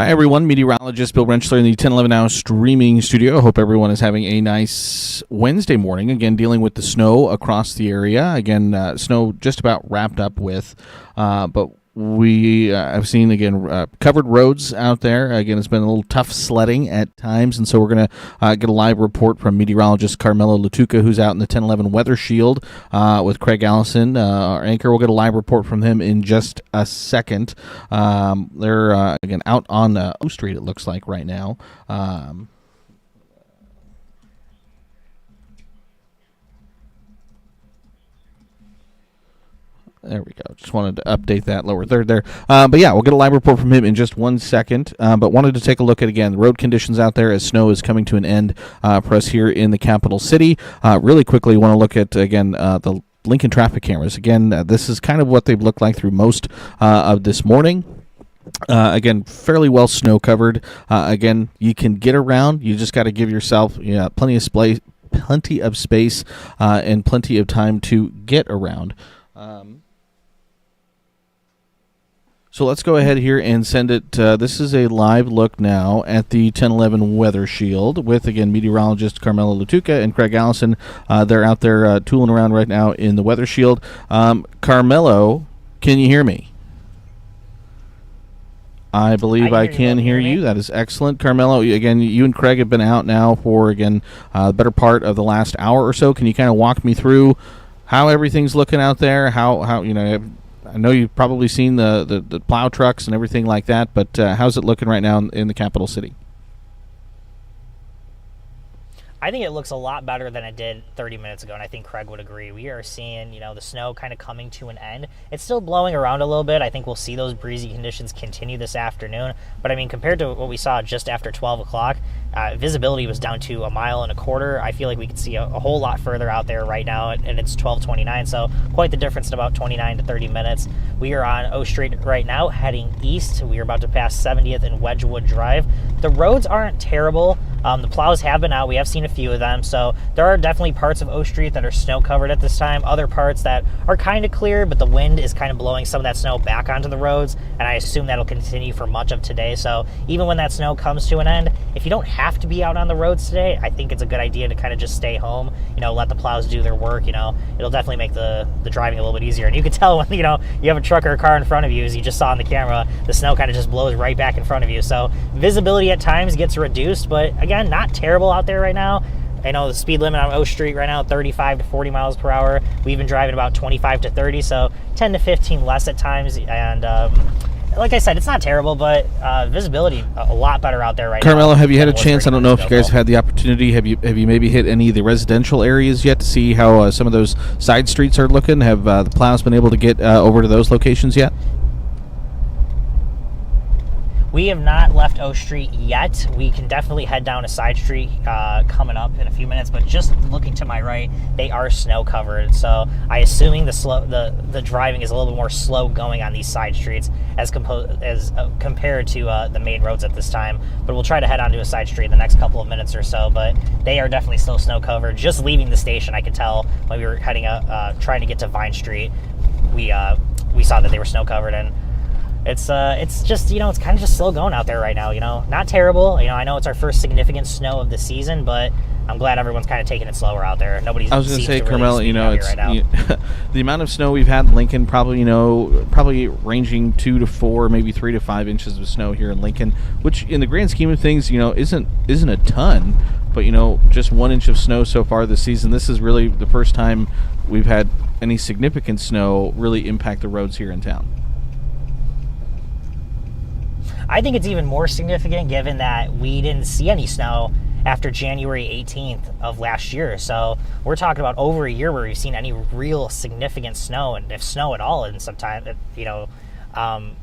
Hi, everyone. Meteorologist Bill Rentschler in the 1011 Now streaming studio. I hope everyone is having a nice Wednesday morning. Again, dealing with the snow across the area. Again, snow just about wrapped up with, but we have seen, again, covered roads out there. Again, it's been a little tough sledding at times, and so we're going to get a live report from meteorologist Carmelo Latuca, who's out in the 1011 Weather Shield with Craig Allison, our anchor. We'll get a live report from him in just a second. They're, again, out on O Street, it looks like, right now. There we go. Just wanted to update that lower third there. But yeah, we'll get a live report from him in just 1 second. But wanted to take a look at, again, the road conditions out there as snow is coming to an end for us here in the capital city. Really quickly, want to look at, again, the Lincoln traffic cameras. Again, this is kind of what they've looked like through most of this morning. Again, fairly well snow covered. Again, you can get around. You just got to give yourself plenty of space and plenty of time to get around. So let's go ahead here and send it. This is a live look now at the 1011 Weather Shield with, again, meteorologist Carmelo Latuca and Craig Allison. They're out there tooling around right now in the Weather Shield. Carmelo, can you hear me? I believe I can hear you. That is excellent. Carmelo, again, you and Craig have been out now for, again, the better part of the last hour or so. Can you kind of walk me through how everything's looking out there? How I know you've probably seen the plow trucks and everything like that, but how's it looking right now in the capital city? I think it looks a lot better than it did 30 minutes ago, and I think Craig would agree. We are seeing, the snow kind of coming to an end. It's still blowing around a little bit. I think we'll see those breezy conditions continue this afternoon. But, I mean, compared to what we saw just after 12 o'clock, visibility was down to 1.25 miles. I feel like we could see a whole lot further out there right now, and it's 12:29, so quite the difference in about 29 to 30 minutes. We are on O Street right now, heading east. We are about to pass 70th and Wedgwood Drive. The roads aren't terrible. The plows have been out. We have seen a few of them, so there are definitely parts of O Street that are snow covered at this time. Other parts that are kind of clear, but the wind is kind of blowing some of that snow back onto the roads, and I assume that'll continue for much of today. So even when that snow comes to an end, if you don't have to be out on the roads today, I think it's a good idea to kind of just stay home, let the plows do their work. It'll definitely make the driving a little bit easier. And you can tell when, you have a truck or a car in front of you, as you just saw on the camera, the snow kind of just blows right back in front of you. So visibility at times gets reduced, but again, not terrible out there right now. I know the speed limit on O Street right now, 35 to 40 miles per hour. We've been driving about 25 to 30, so 10 to 15 less at times. And like I said, it's not terrible, but visibility a lot better out there right now. Carmelo, have you had a chance? I don't know if you guys have had the opportunity. Have you maybe hit any of the residential areas yet to see how some of those side streets are looking? Have the plows been able to get over to those locations yet? We have not left O Street yet. We can definitely head down a side street coming up in a few minutes, but just looking to my right, they are snow covered. So I assuming the driving is a little bit more slow going on these side streets as compared to the main roads at this time. But we'll try to head onto a side street in the next couple of minutes or so. But they are definitely still snow covered. Just leaving the station, I could tell when we were heading up, trying to get to Vine Street, we saw that they were snow covered. And it's just, it's kind of just slow going out there right now, Not terrible. I know it's our first significant snow of the season, but I'm glad everyone's kind of taking it slower out there. I was going to say, Carmelo, it's right the amount of snow we've had in Lincoln, probably ranging 2 to 4, maybe 3 to 5 inches of snow here in Lincoln, which in the grand scheme of things, isn't a ton, but just 1 inch of snow so far this season. This is really the first time we've had any significant snow really impact the roads here in town. I think it's even more significant given that we didn't see any snow after January 18th of last year. So we're talking about over a year where we've seen any real significant snow, and if snow at all in some time,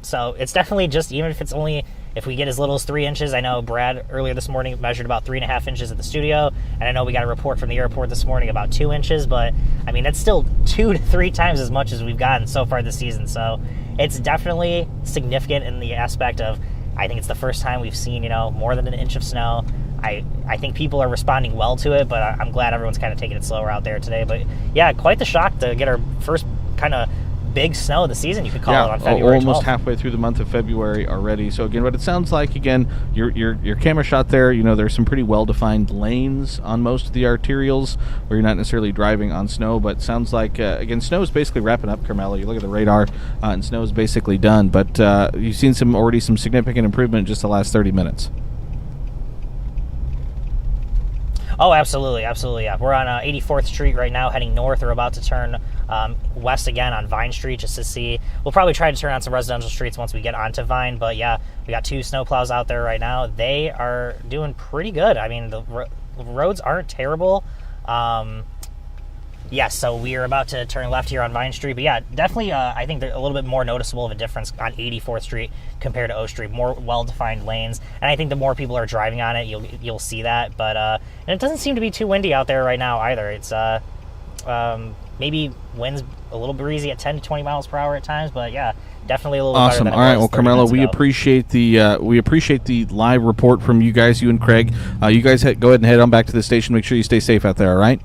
so it's definitely just, even if it's only, if we get as little as 3 inches. I know Brad earlier this morning measured about 3.5 inches at the studio, and I know we got a report from the airport this morning about 2 inches, but I mean, that's still 2 to 3 times as much as we've gotten so far this season. So it's definitely significant in the aspect of, I think it's the first time we've seen, more than an inch of snow. I think people are responding well to it, but I'm glad everyone's kind of taking it slower out there today. But yeah, quite the shock to get our first kind of big snow of the season, you could call it, on February almost 12th. halfway through the month of February already. So again, what it sounds like, again, your camera shot there, there's some pretty well-defined lanes on most of the arterials where you're not necessarily driving on snow, but sounds like, again, snow is basically wrapping up, Carmelo. You look at the radar, and snow is basically done, but you've seen already some significant improvement in just the last 30 minutes. Oh, absolutely, yeah. We're on 84th Street right now, heading north. We're about to turn west again on Vine Street just to see. We'll probably try to turn on some residential streets once we get onto Vine, but yeah, we got 2 snowplows out there right now. They are doing pretty good. I mean, the roads aren't terrible. Yes, so we are about to turn left here on Vine Street. But yeah, definitely, I think they're a little bit more noticeable of a difference on 84th Street compared to O Street. More well-defined lanes, and I think the more people are driving on it, you'll see that. But and it doesn't seem to be too windy out there right now either. It's maybe winds a little breezy at 10 to 20 miles per hour at times, but yeah, definitely a little awesome. better than All right, it was well, 30 Carmelo, minutes we ago. appreciate the live report from you guys, you and Craig. You guys go ahead and head on back to the station. Make sure you stay safe out there. All right.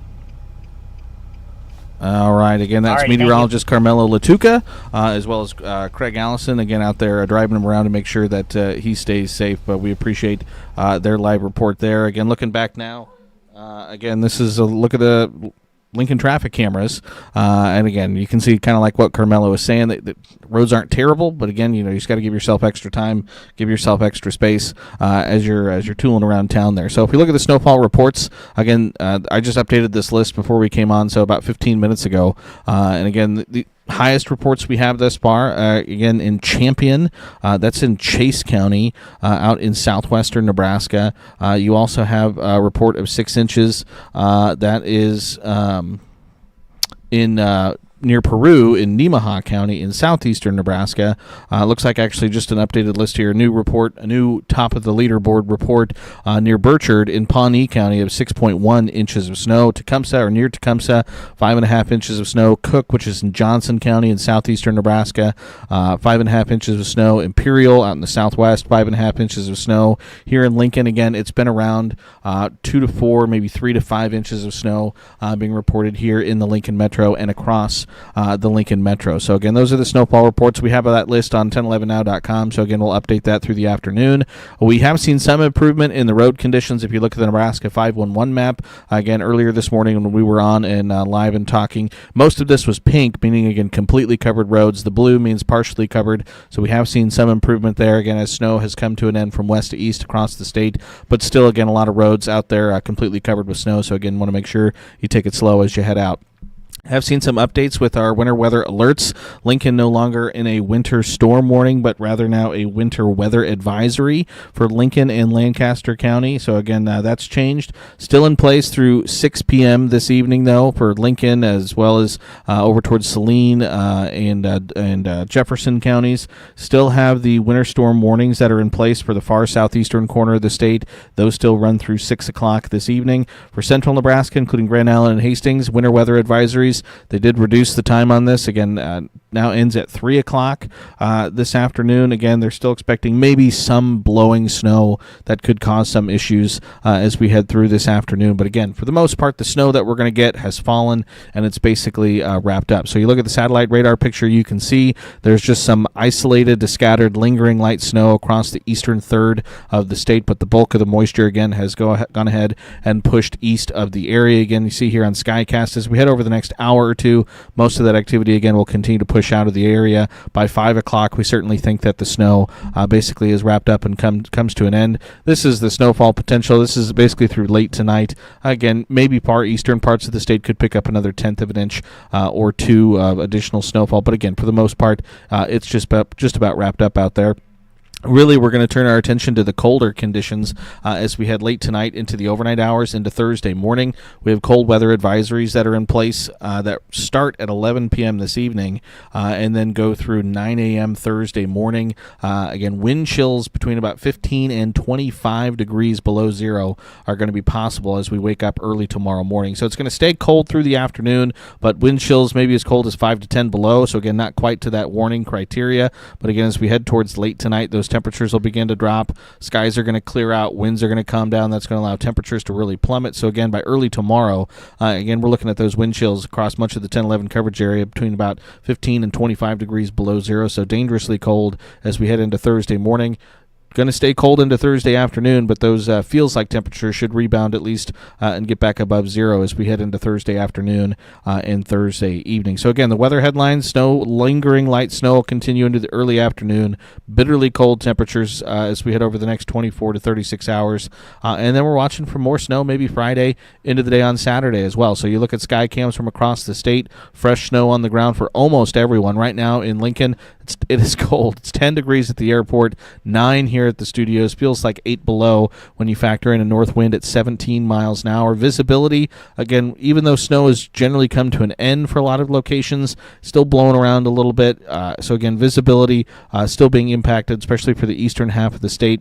All right, again, that's meteorologist Carmelo Latuca, as well as Craig Allison, again, out there driving him around to make sure that he stays safe. But we appreciate their live report there. Again, looking back now, again, this is a look at the Lincoln traffic cameras, and again, you can see kind of like what Carmelo was saying, that roads aren't terrible, but again, you just got to give yourself extra time, give yourself extra space as you're tooling around town there. So if we look at the snowfall reports, again, I just updated this list before we came on, so about 15 minutes ago, and again, the highest reports we have thus far, again, in Champion, that's in Chase County, out in southwestern Nebraska. You also have a report of 6 inches. That is in near Peru in Nemaha County in southeastern Nebraska. Looks like actually just an updated list here. A new top of the leaderboard report near Burchard in Pawnee County of 6.1 inches of snow. Tecumseh, or near Tecumseh, 5.5 inches of snow. Cook, which is in Johnson County in southeastern Nebraska, 5.5 inches of snow. Imperial out in the southwest, 5.5 inches of snow. Here in Lincoln, again, it's been around 2 to 4, maybe 3 to 5 inches of snow being reported here in the Lincoln Metro and across the Lincoln Metro. So again, those are the snowfall reports. We have that list on 1011now.com. So again, we'll update that through the afternoon. We have seen some improvement in the road conditions. If you look at the Nebraska 511 map, again, earlier this morning when we were on and live and talking, most of this was pink, meaning again, completely covered roads. The blue means partially covered. So we have seen some improvement there, again, as snow has come to an end from west to east across the state, but still, again, a lot of roads out there completely covered with snow. So again, want to make sure you take it slow as you head out. Have seen some updates with our winter weather alerts. Lincoln no longer in a winter storm warning, but rather now a winter weather advisory for Lincoln and Lancaster County. So again, that's changed. Still in place through 6 p.m. this evening, though, for Lincoln as well as over towards Saline and Jefferson counties. Still have the winter storm warnings that are in place for the far southeastern corner of the state. Those still run through 6 o'clock this evening. For central Nebraska, including Grand Island and Hastings, winter weather advisories. They did reduce the time on this. Again, now ends at 3 o'clock this afternoon. Again, they're still expecting maybe some blowing snow that could cause some issues as we head through this afternoon. But again, for the most part, the snow that we're going to get has fallen, and it's basically wrapped up. So you look at the satellite radar picture, you can see there's just some isolated to scattered lingering light snow across the eastern third of the state, but the bulk of the moisture, again, has gone ahead and pushed east of the area. Again, you see here on Skycast, as we head over the next hour or two, most of that activity, again, will continue to push out of the area. By 5 o'clock, we certainly think that the snow basically is wrapped up and comes to an end. This is the snowfall potential. This is basically through late tonight. Again, maybe far eastern parts of the state could pick up another tenth of an inch or two of additional snowfall. But again, for the most part, it's just about wrapped up out there. Really, we're going to turn our attention to the colder conditions as we head late tonight into the overnight hours into Thursday morning. We have cold weather advisories that are in place that start at 11 p.m. this evening and then go through 9 a.m. Thursday morning. Again, wind chills between about 15 and 25 degrees below zero are going to be possible as we wake up early tomorrow morning. So it's going to stay cold through the afternoon, but wind chills maybe as cold as 5 to 10 below. So again, not quite to that warning criteria. But again, as we head towards late tonight, those temperatures will begin to drop. Skies are going to clear out. Winds are going to calm down. That's going to allow temperatures to really plummet. So again, by early tomorrow, again, we're looking at those wind chills across much of the 10-11 coverage area between about 15 and 25 degrees below zero. So dangerously cold as we head into Thursday morning. Going to stay cold into Thursday afternoon, but those feels like temperatures should rebound at least and get back above zero as we head into Thursday afternoon and Thursday evening. So again, the weather headlines: snow, lingering light snow will continue into the early afternoon. Bitterly cold temperatures as we head over the next 24 to 36 hours. And then we're watching for more snow maybe Friday into the day on Saturday as well. So you look at sky cams from across the state, fresh snow on the ground for almost everyone. Right now in Lincoln, it is cold. It's 10 degrees at the airport, 9 here at the studios. Feels like 8 below when you factor in a north wind at 17 miles an hour. Visibility, again, even though snow has generally come to an end for a lot of locations, still blowing around a little bit. So again, visibility still being impacted, especially for the eastern half of the state.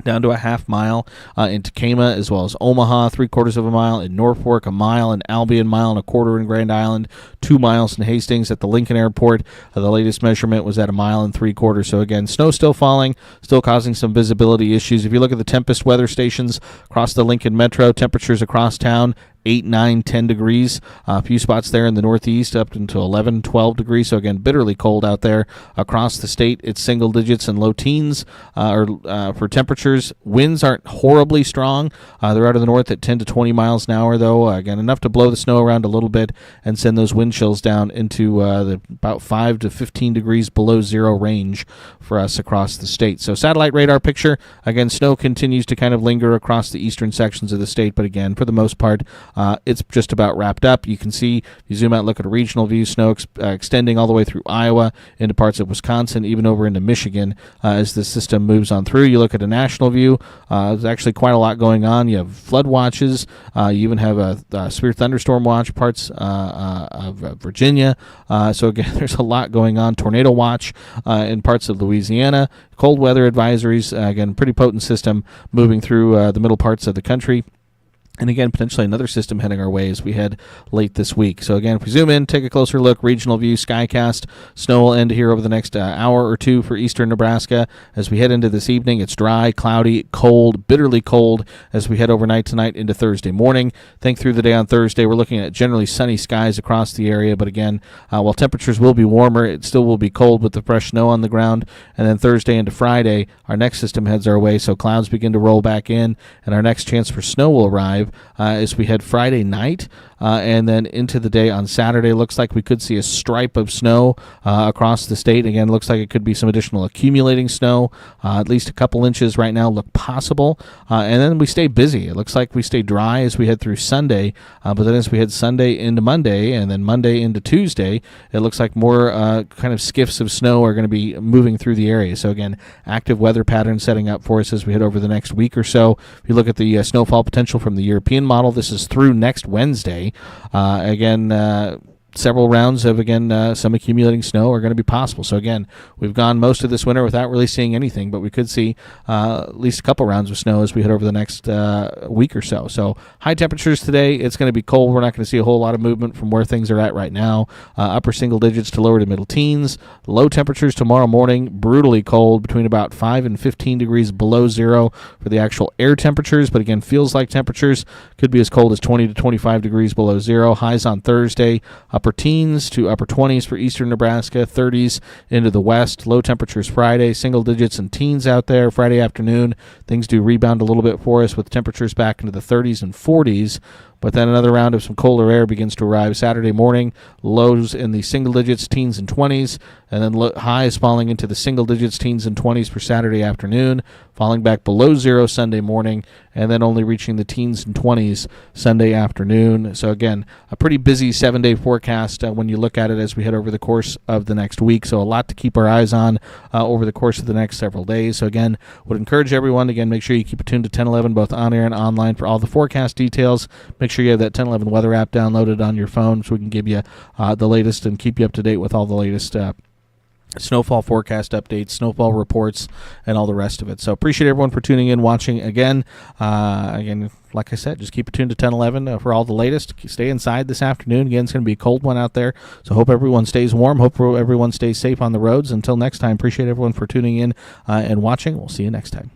Down to a half mile in Tacoma, as well as Omaha, 3/4 of a mile in Norfolk, a mile in Albion, mile and a quarter in Grand Island, 2 miles in Hastings. At the Lincoln Airport, the latest measurement was at a mile and 3/4. So again, snow still falling, still causing some visibility issues. If you look at the Tempest weather stations across the Lincoln Metro, temperatures across town, 8, 9, 10 degrees. A few spots there in the northeast up into 11, 12 degrees. So again, bitterly cold out there across the state. It's single digits and low teens for temperatures. Winds aren't horribly strong. They're out of the north at 10 to 20 miles an hour, though. Again, enough to blow the snow around a little bit and send those wind chills down into the about 5 to 15 degrees below zero range for us across the state. So satellite radar picture, again, snow continues to kind of linger across the eastern sections of the state, but again, for the most part, it's just about wrapped up. You can see, if you zoom out and look at a regional view, snow extending all the way through Iowa into parts of Wisconsin, even over into Michigan as the system moves on through. You look at a national view, there's actually quite a lot going on. You have flood watches. You even have a severe thunderstorm watch, parts of Virginia. So again, there's a lot going on. Tornado watch in parts of Louisiana. Cold weather advisories. Again, pretty potent system moving through the middle parts of the country. And again, potentially another system heading our way as we head late this week. So again, if we zoom in, take a closer look, regional view, Skycast. Snow will end here over the next hour or two for eastern Nebraska. As we head into this evening, it's dry, cloudy, cold, bitterly cold as we head overnight tonight into Thursday morning. Think through the day on Thursday, we're looking at generally sunny skies across the area. But again, while temperatures will be warmer, it still will be cold with the fresh snow on the ground. And then Thursday into Friday, our next system heads our way. So clouds begin to roll back in, and our next chance for snow will arrive as we head Friday night and then into the day on Saturday. Looks like we could see a stripe of snow across the state. Again, looks like it could be some additional accumulating snow. At least a couple inches right now look possible. And then we stay busy. It looks like we stay dry as we head through Sunday. But then as we head Sunday into Monday and then Monday into Tuesday, it looks like more kind of skiffs of snow are going to be moving through the area. So again, active weather patterns setting up for us as we head over the next week or so. If you look at the snowfall potential from the European model, this is through next Wednesday. Several rounds of, some accumulating snow are going to be possible. So, again, we've gone most of this winter without really seeing anything, but we could see at least a couple rounds of snow as we head over the next week or so. So, high temperatures today. It's going to be cold. We're not going to see a whole lot of movement from where things are at right now. Upper single digits to lower to middle teens. Low temperatures tomorrow morning, brutally cold, between about 5 and 15 degrees below zero for the actual air temperatures. But, again, feels like temperatures could be as cold as 20 to 25 degrees below zero. Highs on Thursday, upper teens to upper 20s for eastern Nebraska, 30s into the west. Low temperatures Friday, single digits and teens out there. Friday afternoon, things do rebound a little bit for us with temperatures back into the 30s and 40s. But then another round of some colder air begins to arrive Saturday morning. Lows in the single digits, teens and 20s, and then highs falling into the single digits, teens and 20s for Saturday afternoon, falling back below zero Sunday morning, and then only reaching the teens and 20s Sunday afternoon. So again, a pretty busy 7-day forecast when you look at it as we head over the course of the next week. So a lot to keep our eyes on over the course of the next several days. So again, would encourage everyone, again, make sure you keep it tuned to 1011, both on air and online, for all the forecast details. Make sure you have that 1011 weather app downloaded on your phone so we can give you the latest and keep you up to date with all the latest snowfall forecast updates, snowfall reports, and all the rest of it. So appreciate everyone for tuning in, watching again. like I said, just keep it tuned to 1011 for all the latest. Stay inside this afternoon. Again, it's going to be a cold one out there, so hope everyone stays warm. Hope everyone stays safe on the roads. Until next time, appreciate everyone for tuning in and watching. We'll see you next time.